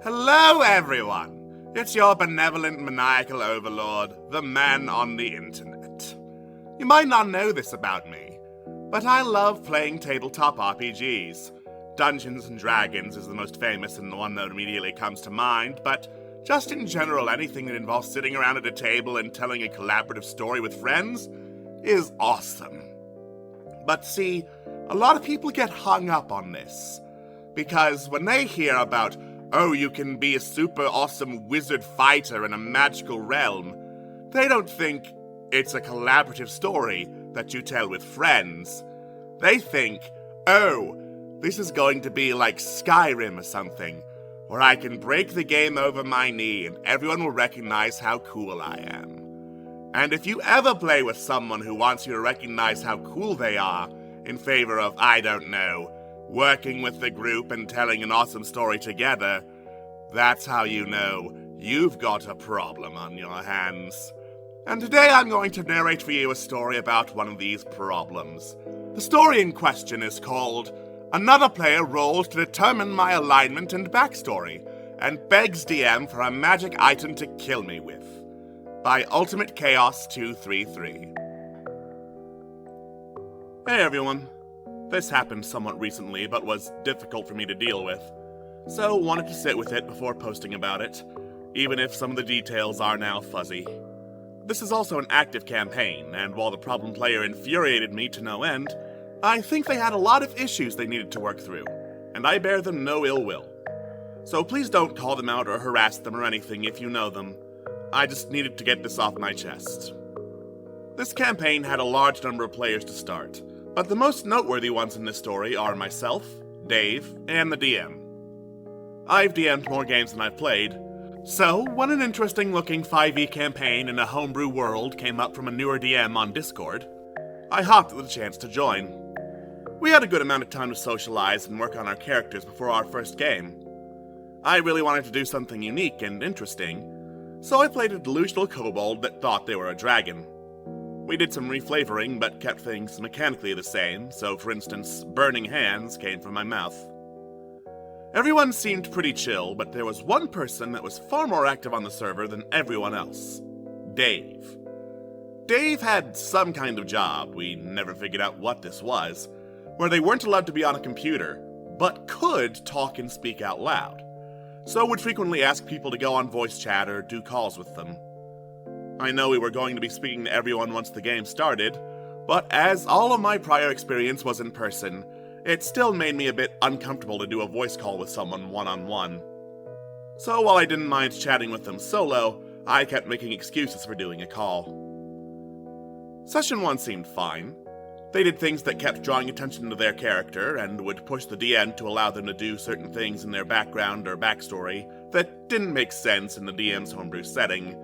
Hello, everyone! It's your benevolent maniacal overlord, the man on the internet. You might not know this about me, but I love playing tabletop RPGs. Dungeons & Dragons is the most famous and the one that immediately comes to mind, but just in general, anything that involves sitting around at a table and telling a collaborative story with friends is awesome. But see, a lot of people get hung up on this, because when they hear about, oh, you can be a super awesome wizard fighter in a magical realm, they don't think it's a collaborative story that you tell with friends. They think, oh, this is going to be like Skyrim or something, where I can break the game over my knee and everyone will recognize how cool I am. And if you ever play with someone who wants you to recognize how cool they are, in favor of, I don't know, working with the group and telling an awesome story together, that's how you know you've got a problem on your hands. And today I'm going to narrate for you a story about one of these problems. The story in question is called Another Player Rolls to Determine My Alignment and Backstory, and begs DM for a magic item to kill me with, by Ultimate Chaos 233. Hey everyone. This happened somewhat recently, but was difficult for me to deal with, so wanted to sit with it before posting about it, even if some of the details are now fuzzy. This is also an active campaign, and while the problem player infuriated me to no end, I think they had a lot of issues they needed to work through, and I bear them no ill will. So please don't call them out or harass them or anything if you know them. I just needed to get this off my chest. This campaign had a large number of players to start, but the most noteworthy ones in this story are myself, Dave, and the DM. I've DM'd more games than I've played, so when an interesting-looking 5e campaign in a homebrew world came up from a newer DM on Discord, I hopped at the chance to join. We had a good amount of time to socialize and work on our characters before our first game. I really wanted to do something unique and interesting, so I played a delusional kobold that thought they were a dragon. We did some reflavoring, but kept things mechanically the same, so for instance, burning hands came from my mouth. Everyone seemed pretty chill, but there was one person that was far more active on the server than everyone else. Dave. Dave had some kind of job, we never figured out what this was, where they weren't allowed to be on a computer, but could talk and speak out loud, so would frequently ask people to go on voice chat or do calls with them. I know we were going to be speaking to everyone once the game started, but as all of my prior experience was in person, it still made me a bit uncomfortable to do a voice call with someone one-on-one. So while I didn't mind chatting with them solo, I kept making excuses for doing a call. Session 1 seemed fine. They did things that kept drawing attention to their character and would push the DM to allow them to do certain things in their background or backstory that didn't make sense in the DM's homebrew setting.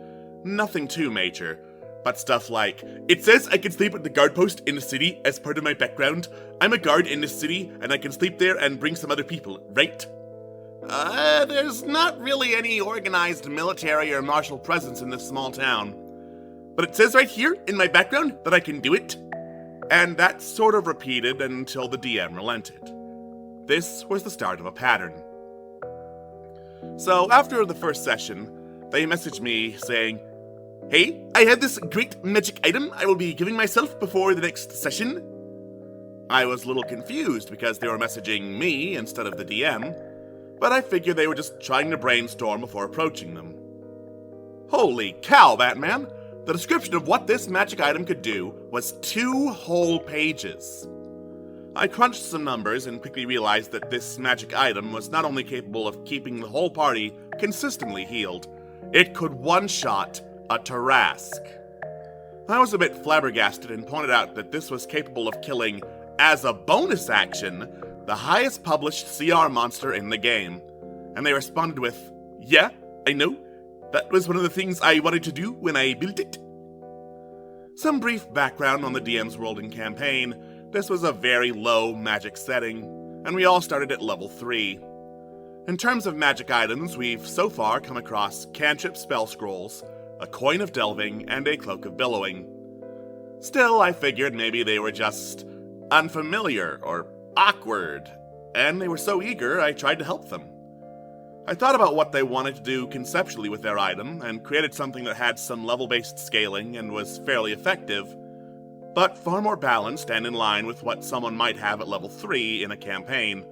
Nothing too major, but stuff like, it says I can sleep at the guard post in the city as part of my background. I'm a guard in this city, and I can sleep there and bring some other people, right? There's not really any organized military or martial presence in this small town. But it says right here in my background that I can do it. And that sort of repeated until the DM relented. This was the start of a pattern. So after the first session, they messaged me saying, hey, I have this great magic item I will be giving myself before the next session. I was a little confused because they were messaging me instead of the DM, but I figured they were just trying to brainstorm before approaching them. Holy cow, Batman! The description of what this magic item could do was 2 whole pages. I crunched some numbers and quickly realized that this magic item was not only capable of keeping the whole party consistently healed, it could one-shot a Tarrasque. I was a bit flabbergasted and pointed out that this was capable of killing, as a bonus action, the highest published CR monster in the game. And they responded with, yeah, I know. That was one of the things I wanted to do when I built it. Some brief background on the DM's world and campaign. This was a very low magic setting, and we all started at level 3. In terms of magic items, we've so far come across cantrip spell scrolls, a coin of delving, and a cloak of billowing. Still, I figured maybe they were just unfamiliar or awkward, and they were so eager I tried to help them. I thought about what they wanted to do conceptually with their item, and created something that had some level-based scaling and was fairly effective, but far more balanced and in line with what someone might have at level 3 in a campaign,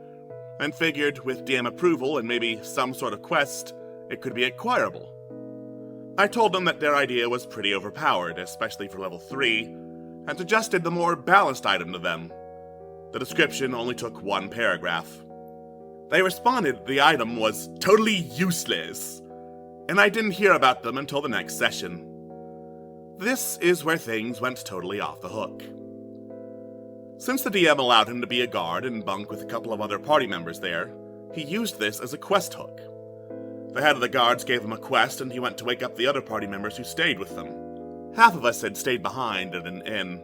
and figured with DM approval and maybe some sort of quest, it could be acquirable. I told them that their idea was pretty overpowered, especially for level 3, and suggested the more balanced item to them. The description only took 1 paragraph. They responded the item was totally useless, and I didn't hear about them until the next session. This is where things went totally off the hook. Since the DM allowed him to be a guard and bunk with a couple of other party members there, he used this as a quest hook. The head of the guards gave him a quest, and he went to wake up the other party members who stayed with them. Half of us had stayed behind at an inn.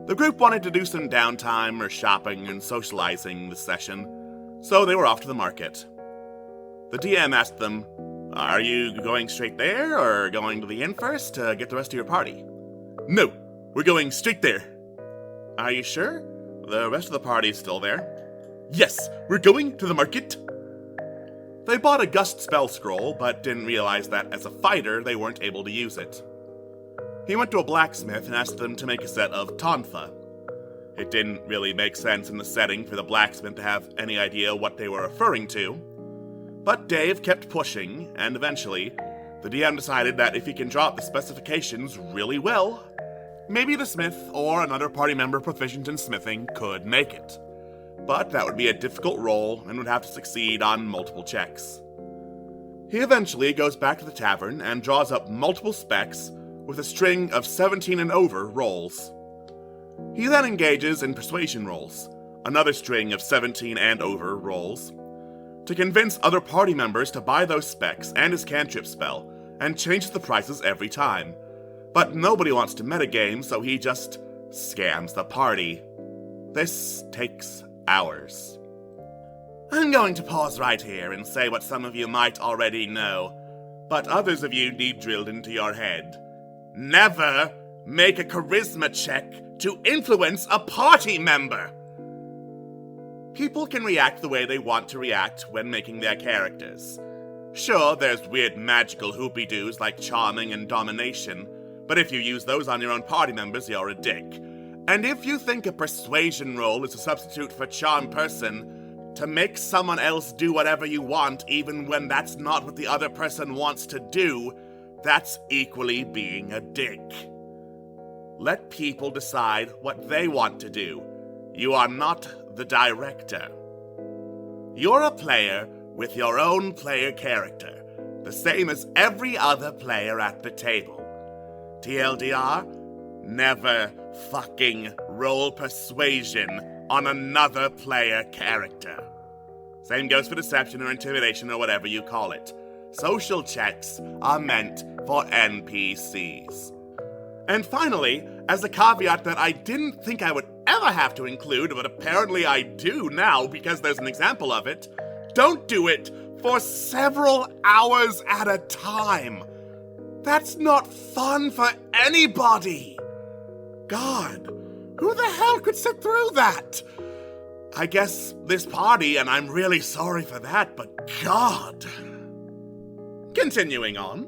The group wanted to do some downtime or shopping and socializing this session, so they were off to the market. The DM asked them, "Are you going straight there, or going to the inn first to get the rest of your party?" "No, we're going straight there." "Are you sure? The rest of the party is still there." "Yes, we're going to the market." They bought a Gust spell scroll, but didn't realize that as a fighter, they weren't able to use it. He went to a blacksmith and asked them to make a set of tonfa. It didn't really make sense in the setting for the blacksmith to have any idea what they were referring to, but Dave kept pushing, and eventually, the DM decided that if he can draw up the specifications really well, maybe the smith or another party member proficient in smithing could make it. But that would be a difficult roll and would have to succeed on multiple checks. He eventually goes back to the tavern and draws up multiple specs with a string of 17 and over rolls. He then engages in persuasion rolls, another string of 17 and over rolls, to convince other party members to buy those specs and his cantrip spell, and changes the prices every time. But nobody wants to metagame, so he just scams the party. This takes hours. I'm going to pause right here and say what some of you might already know, but others of you need drilled into your head. Never make a charisma check to influence a party member! People can react the way they want to react when making their characters. Sure, there's weird magical hoopy-doos like charming and domination, but if you use those on your own party members, you're a dick. And if you think a persuasion roll is a substitute for charm person, to make someone else do whatever you want even when that's not what the other person wants to do, that's equally being a dick. Let people decide what they want to do. You are not the director. You're a player with your own player character, the same as every other player at the table. TLDR, never fucking roll persuasion on another player character. Same goes for deception or intimidation or whatever you call it. Social checks are meant for NPCs. And finally, as a caveat that I didn't think I would ever have to include, but apparently I do now because there's an example of it, don't do it for several hours at a time. That's not fun for anybody. God, who the hell could sit through that? I guess this party, and I'm really sorry for that, but God. Continuing on.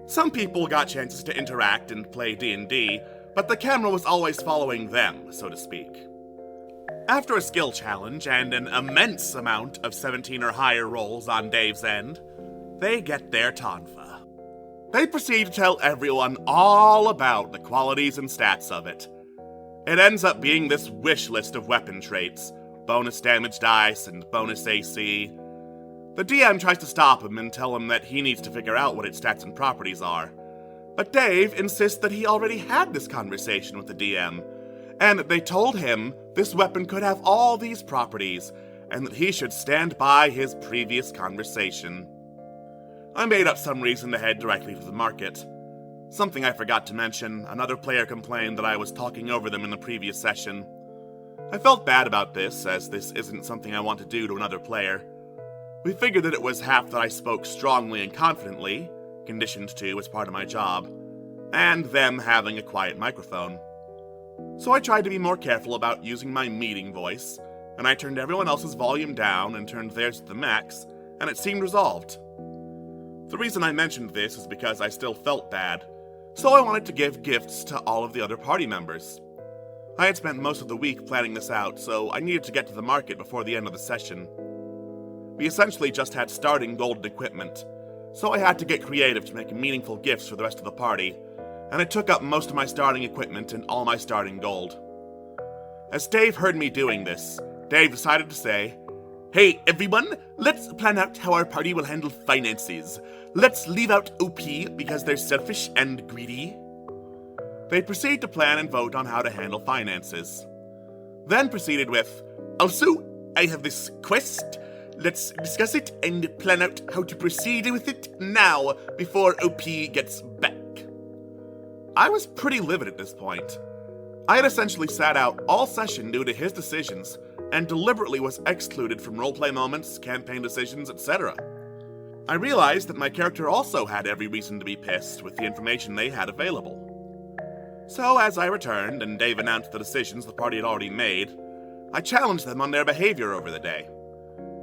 Some people got chances to interact and play D&D, but the camera was always following them, so to speak. After a skill challenge and an immense amount of 17 or higher rolls on Dave's end, they get their tonfa. They proceed to tell everyone all about the qualities and stats of it. It ends up being this wish list of weapon traits, bonus damage dice and bonus AC. The DM tries to stop him and tell him that he needs to figure out what its stats and properties are. But Dave insists that he already had this conversation with the DM, and they told him this weapon could have all these properties, and that he should stand by his previous conversation. I made up some reason to head directly to the market. Something I forgot to mention, another player complained that I was talking over them in the previous session. I felt bad about this, as this isn't something I want to do to another player. We figured that it was half that I spoke strongly and confidently, conditioned to as part of my job, and them having a quiet microphone. So I tried to be more careful about using my meeting voice, and I turned everyone else's volume down and turned theirs to the max, and it seemed resolved. The reason I mentioned this is because I still felt bad, so I wanted to give gifts to all of the other party members. I had spent most of the week planning this out, so I needed to get to the market before the end of the session. We essentially just had starting golden equipment, so I had to get creative to make meaningful gifts for the rest of the party, and it took up most of my starting equipment and all my starting gold. As Dave heard me doing this, Dave decided to say, "Hey everyone, let's plan out how our party will handle finances. Let's leave out OP because they're selfish and greedy." They proceeded to plan and vote on how to handle finances. Then proceeded with, "Also, I have this quest. Let's discuss it and plan out how to proceed with it now before OP gets back." I was pretty livid at this point. I had essentially sat out all session due to his decisions, and deliberately was excluded from roleplay moments, campaign decisions, etc. I realized that my character also had every reason to be pissed with the information they had available. So as I returned and Dave announced the decisions the party had already made, I challenged them on their behavior over the day.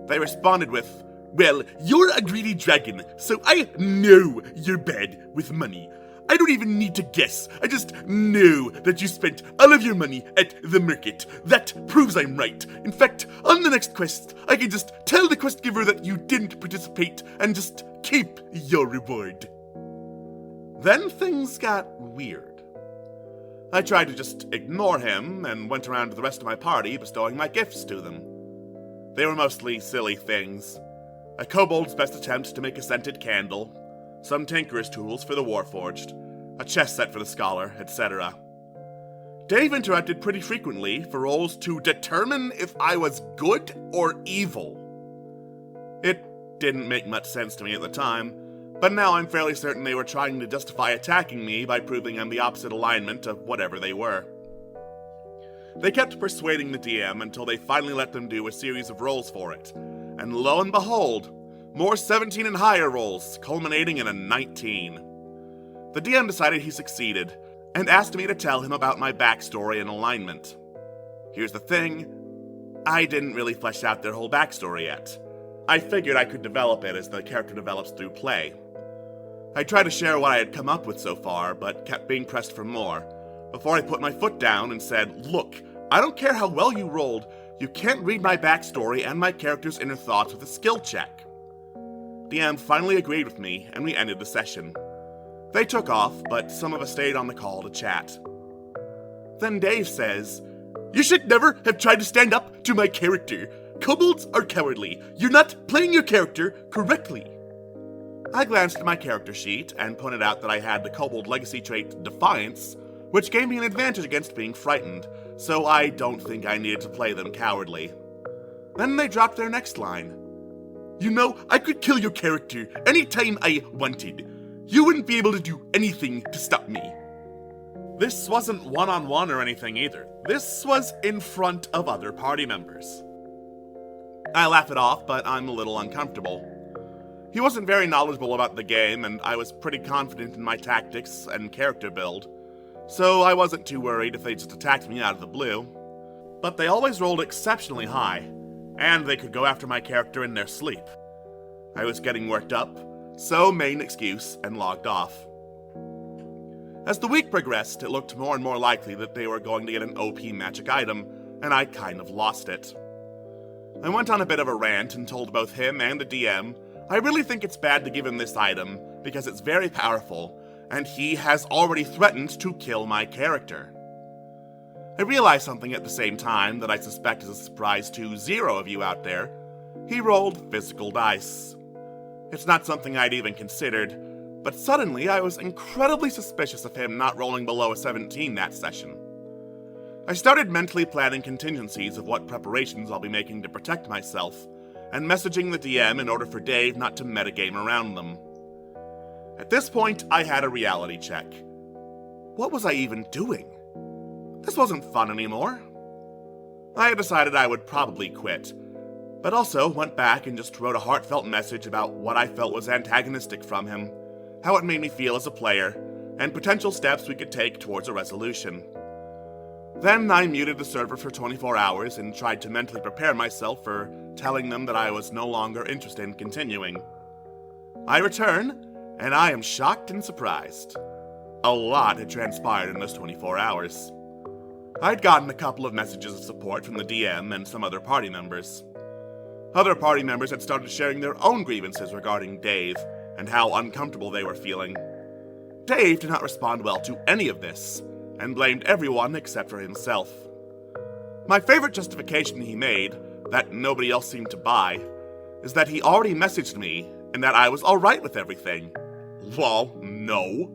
They responded with, "Well, you're a greedy dragon, so I know you're bad with money. I don't even need to guess. I just know that you spent all of your money at the market. That proves I'm right. In fact, on the next quest, I can just tell the quest giver that you didn't participate and just keep your reward." Then things got weird. I tried to just ignore him and went around to the rest of my party bestowing my gifts to them. They were mostly silly things. A kobold's best attempt to make a scented candle, some tinkerer's tools for the warforged, a chess set for the scholar, etc. Dave interrupted pretty frequently for rolls to determine if I was good or evil. It didn't make much sense to me at the time, but now I'm fairly certain they were trying to justify attacking me by proving I'm the opposite alignment of whatever they were. They kept persuading the DM until they finally let them do a series of rolls for it, and lo and behold, more 17 and higher rolls, culminating in a 19. The DM decided he succeeded, and asked me to tell him about my backstory and alignment. Here's the thing, I didn't really flesh out their whole backstory yet. I figured I could develop it as the character develops through play. I tried to share what I had come up with so far, but kept being pressed for more, before I put my foot down and said, "Look, I don't care how well you rolled, you can't read my backstory and my character's inner thoughts with a skill check." DM finally agreed with me, and we ended the session. They took off, but some of us stayed on the call to chat. Then Dave says, "You should never have tried to stand up to my character. Kobolds are cowardly. You're not playing your character correctly." I glanced at my character sheet and pointed out that I had the kobold legacy trait Defiance, which gave me an advantage against being frightened, so I don't think I needed to play them cowardly. Then they dropped their next line. "You know, I could kill your character anytime I wanted. You wouldn't be able to do anything to stop me." This wasn't one-on-one or anything either. This was in front of other party members. I laugh it off, but I'm a little uncomfortable. He wasn't very knowledgeable about the game, and I was pretty confident in my tactics and character build, so I wasn't too worried if they just attacked me out of the blue. But they always rolled exceptionally high, and they could go after my character in their sleep. I was getting worked up, so made an excuse and logged off. As the week progressed, it looked more and more likely that they were going to get an OP magic item, and I kind of lost it. I went on a bit of a rant and told both him and the DM I really think it's bad to give him this item because it's very powerful, and he has already threatened to kill my character. I realized something at the same time that I suspect is a surprise to 0 of you out there. He rolled physical dice. It's not something I'd even considered, but suddenly I was incredibly suspicious of him not rolling below a 17 that session. I started mentally planning contingencies of what preparations I'll be making to protect myself, and messaging the DM in order for Dave not to metagame around them. At this point, I had a reality check. What was I even doing? This wasn't fun anymore. I had decided I would probably quit, but also went back and just wrote a heartfelt message about what I felt was antagonistic from him, how it made me feel as a player, and potential steps we could take towards a resolution. Then I muted the server for 24 hours and tried to mentally prepare myself for telling them that I was no longer interested in continuing. I return, and I am shocked and surprised. A lot had transpired in those 24 hours. I'd gotten a couple of messages of support from the DM and some other party members. Other party members had started sharing their own grievances regarding Dave and how uncomfortable they were feeling. Dave did not respond well to any of this, and blamed everyone except for himself. My favorite justification he made, that nobody else seemed to buy, is that he already messaged me and that I was alright with everything. Well, no.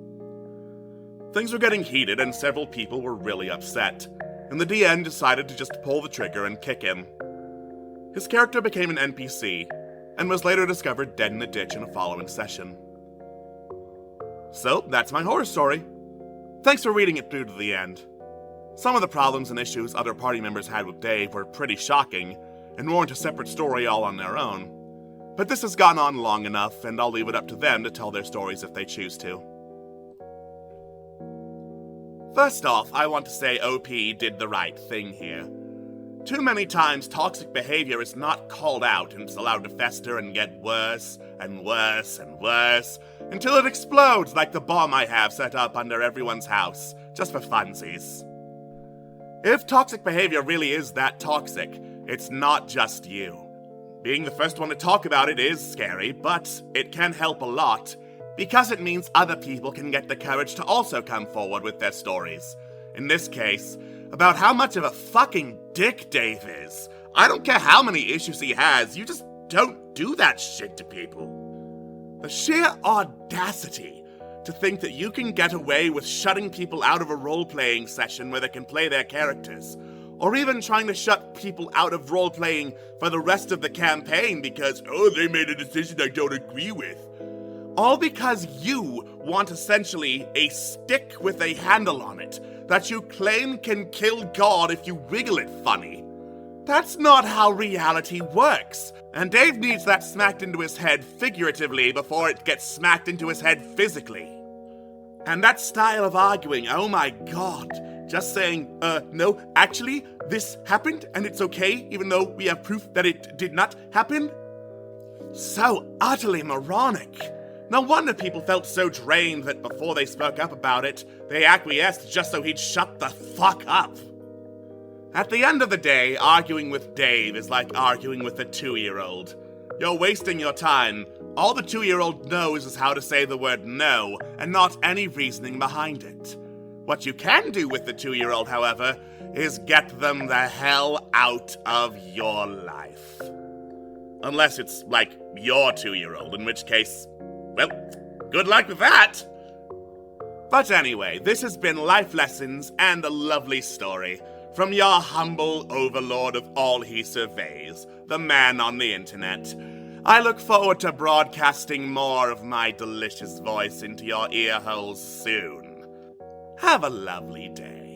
Things were getting heated and several people were really upset, and the DM decided to just pull the trigger and kick him. His character became an NPC, and was later discovered dead in a ditch in a following session. So, that's my horror story. Thanks for reading it through to the end. Some of the problems and issues other party members had with Dave were pretty shocking, and warrant a separate story all on their own. But this has gone on long enough, and I'll leave it up to them to tell their stories if they choose to. First off, I want to say OP did the right thing here. Too many times toxic behavior is not called out and it's allowed to fester and get worse and worse and worse until it explodes like the bomb I have set up under everyone's house, just for funsies. If toxic behavior really is that toxic, it's not just you. Being the first one to talk about it is scary, but it can help a lot, because it means other people can get the courage to also come forward with their stories. In this case, about how much of a fucking dick Dave is. I don't care how many issues he has, you just don't do that shit to people. The sheer audacity to think that you can get away with shutting people out of a role-playing session where they can play their characters, or even trying to shut people out of role-playing for the rest of the campaign because, oh, they made a decision I don't agree with. All because you want essentially a stick with a handle on it that you claim can kill God if you wiggle it funny. That's not how reality works, and Dave needs that smacked into his head figuratively before it gets smacked into his head physically. And that style of arguing, oh my god, just saying, no, actually, this happened and it's okay even though we have proof that it did not happen? So utterly moronic. No wonder people felt so drained that before they spoke up about it, they acquiesced just so he'd shut the fuck up. At the end of the day, arguing with Dave is like arguing with a 2-year-old. You're wasting your time. All the 2-year-old knows is how to say the word no, and not any reasoning behind it. What you can do with the 2-year-old, however, is get them the hell out of your life. Unless it's like your 2-year-old, in which case, well, good luck with that! But anyway, this has been Life Lessons and a lovely story from your humble overlord of all he surveys, the man on the internet. I look forward to broadcasting more of my delicious voice into your ear holes soon. Have a lovely day.